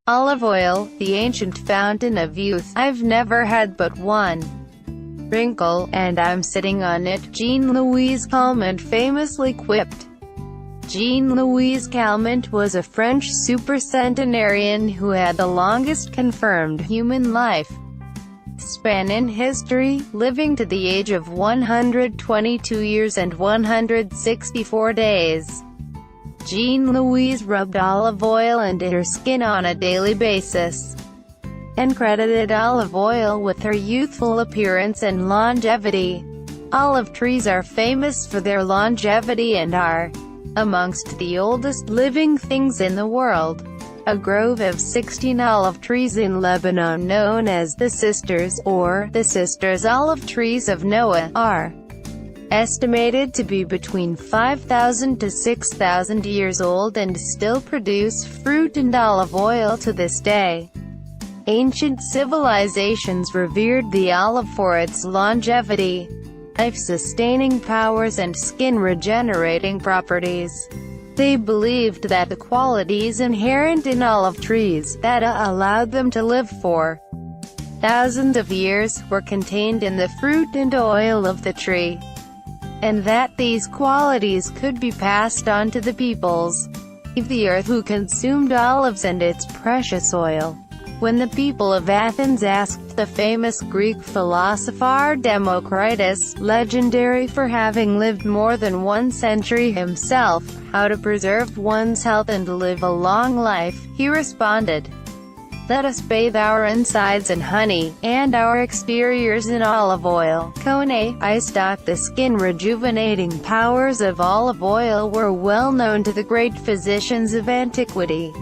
Olive oil, the ancient fountain of youth. I've never had but one wrinkle, and I'm sitting on it, Jean-Louis Calment famously quipped. Jean-Louis Calment was a French supercentenarian who had the longest confirmed human life span in history, living to the age of 122 years and 164 days. Jean-Louise rubbed olive oil into her skin on a daily basis, and credited olive oil with her youthful appearance and longevity. Olive trees are famous for their longevity and are amongst the oldest living things in the world. A grove of 16 olive trees in Lebanon, known as the Sisters, or the Sisters olive trees of Noah, are estimated to be between 5,000 to 6,000 years old and still produce fruit and olive oil to this day. Ancient civilizations revered the olive for its longevity, life-sustaining powers and skin-regenerating properties. They believed that the qualities inherent in olive trees, that allowed them to live for thousands of years, were contained in the fruit and oil of the tree, and that these qualities could be passed on to the peoples of the earth who consumed olives and its precious oil. When the people of Athens asked the famous Greek philosopher Democritus, legendary for having lived more than 1 century himself, how to preserve one's health and live a long life, he responded, "Let us bathe our insides in honey, and our exteriors in olive oil." The skin rejuvenating powers of olive oil were well known to the great physicians of antiquity.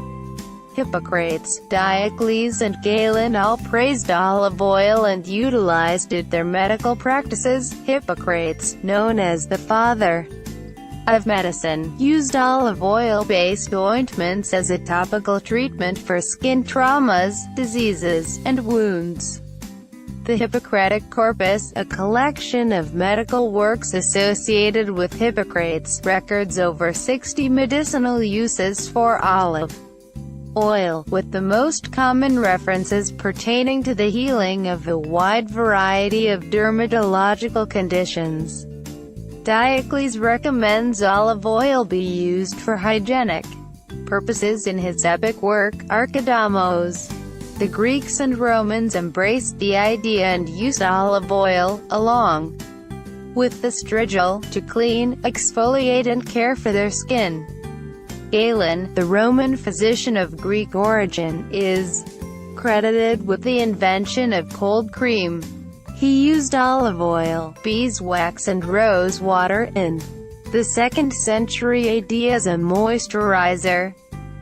Hippocrates, Diocles and Galen all praised olive oil and utilized it in their medical practices. Hippocrates, known as the father of medicine, used olive oil-based ointments as a topical treatment for skin traumas, diseases, and wounds. The Hippocratic Corpus, a collection of medical works associated with Hippocrates, records over 60 medicinal uses for olive oil, with the most common references pertaining to the healing of a wide variety of dermatological conditions. Diocles recommends olive oil be used for hygienic purposes in his epic work, Archidamos. The Greeks and Romans embraced the idea and used olive oil, along with the strigil, to clean, exfoliate and care for their skin. Galen, the Roman physician of Greek origin, is credited with the invention of cold cream. He used olive oil, beeswax and rose water in the 2nd century AD as a moisturizer.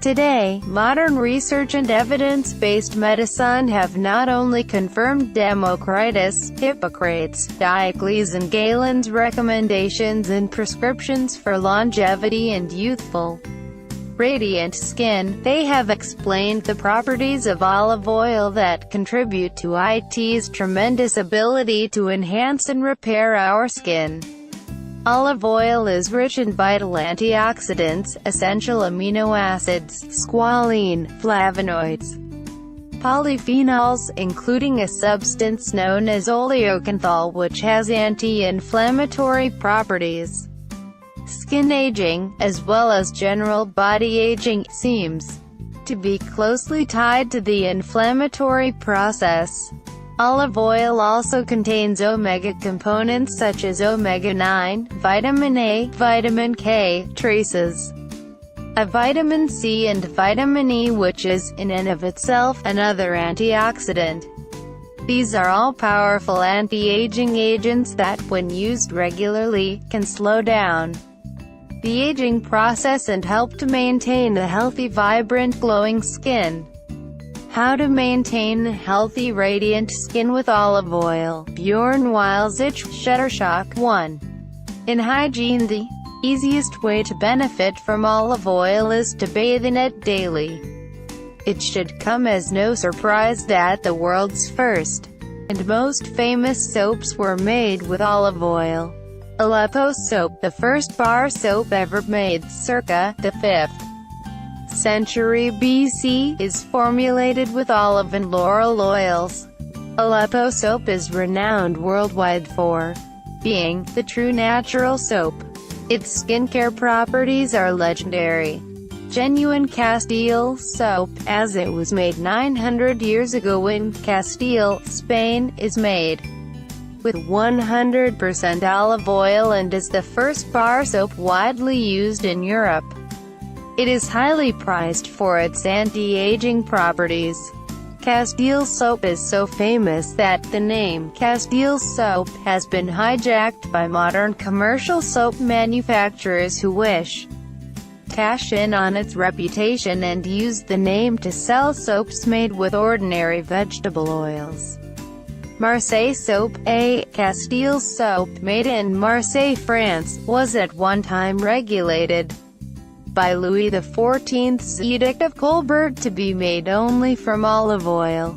Today, modern research and evidence-based medicine have not only confirmed Democritus, Hippocrates, Diocles and Galen's recommendations and prescriptions for longevity and youthful, radiant skin, they have explained the properties of olive oil that contribute to its tremendous ability to enhance and repair our skin. Olive oil is rich in vital antioxidants, essential amino acids, squalene, flavonoids, polyphenols, including a substance known as oleocanthal which has anti-inflammatory properties. Skin aging, as well as general body aging, seems to be closely tied to the inflammatory process. Olive oil also contains omega components such as omega-9, vitamin A, vitamin K, traces of vitamin C and vitamin E, which is, in and of itself, another antioxidant. These are all powerful anti-aging agents that, when used regularly, can slow down the aging process and help to maintain a healthy, vibrant, glowing skin. How to maintain healthy, radiant skin with olive oil. Bjorn Wiles Ich, Shuttershock 1. In hygiene, the easiest way to benefit from olive oil is to bathe in it daily. It should come as no surprise that the world's first and most famous soaps were made with olive oil. Aleppo soap, the first bar soap ever made, circa the 5th century BC, is formulated with olive and laurel oils. Aleppo soap is renowned worldwide for being the true natural soap. Its skincare properties are legendary. Genuine Castile soap, as it was made 900 years ago in Castile, Spain, is made with 100% olive oil and is the first bar soap widely used in Europe. It is highly prized for its anti-aging properties. Castile soap is so famous that the name Castile soap has been hijacked by modern commercial soap manufacturers who wish to cash in on its reputation and use the name to sell soaps made with ordinary vegetable oils. Marseille soap, a Castile soap made in Marseille, France, was at one time regulated by Louis XIV's Edict of Colbert to be made only from olive oil.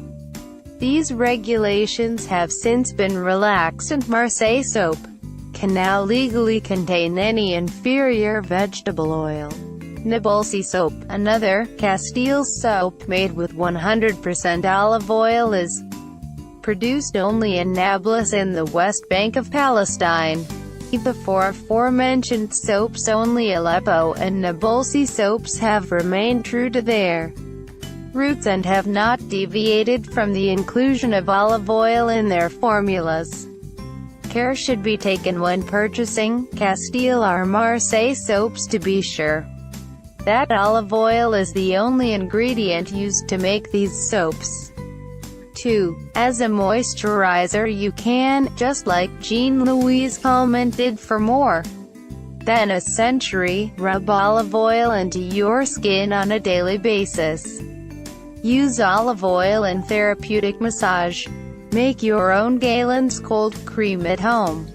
These regulations have since been relaxed and Marseille soap can now legally contain any inferior vegetable oil. Nablus soap, another Castile soap made with 100% olive oil, is produced only in Nablus in the West Bank of Palestine. Before aforementioned soaps, only Aleppo and Nablus soaps have remained true to their roots and have not deviated from the inclusion of olive oil in their formulas. Care should be taken when purchasing Castile or Marseille soaps to be sure that olive oil is the only ingredient used to make these soaps. 2. As a moisturizer, you can, just like Jean-Louise Coleman did for more than a century, rub olive oil into your skin on a daily basis. Use olive oil in therapeutic massage. Make your own Galen's cold cream at home.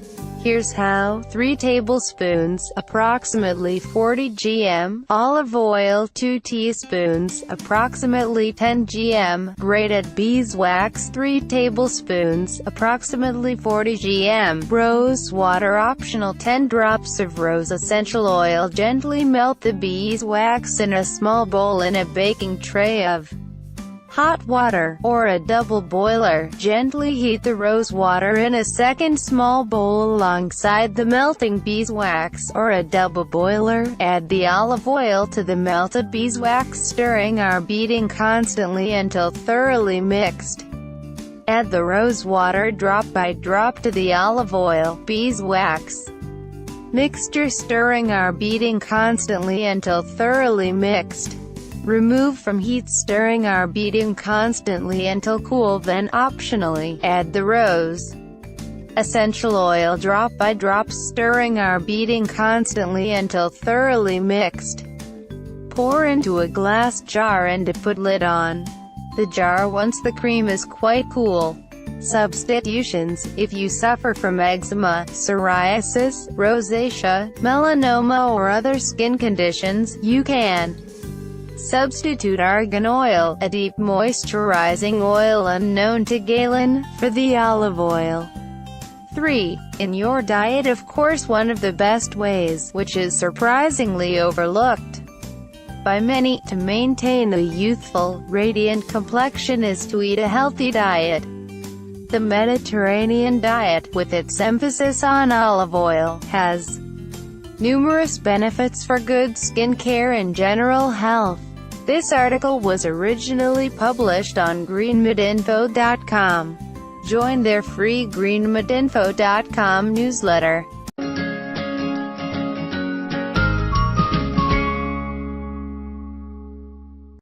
Here's how: 3 tablespoons, approximately 40 gm, olive oil, 2 teaspoons, approximately 10 gm, grated beeswax, 3 tablespoons, approximately 40 gm, rose water optional, 10 drops of rose essential oil. Gently melt the beeswax in a small bowl in a baking tray of hot water, or a double boiler. Gently heat the rose water in a second small bowl alongside the melting beeswax, or a double boiler. Add the olive oil to the melted beeswax, stirring or beating constantly until thoroughly mixed. Add the rose water drop by drop to the olive oil, beeswax mixture, stirring or beating constantly until thoroughly mixed. Remove from heat, stirring or beating constantly until cool, then optionally add the rose essential oil drop by drop, stirring or beating constantly until thoroughly mixed. Pour into a glass jar and put lid on the jar once the cream is quite cool. Substitutions: if you suffer from eczema, psoriasis, rosacea, melanoma or other skin conditions, you can substitute argan oil, a deep moisturizing oil unknown to Galen, for the olive oil. 3. In your diet, of course, one of the best ways, which is surprisingly overlooked by many, to maintain a youthful, radiant complexion is to eat a healthy diet. The Mediterranean diet, with its emphasis on olive oil, has numerous benefits for good skin care and general health. This article was originally published on greenmedinfo.com. Join their free greenmedinfo.com newsletter.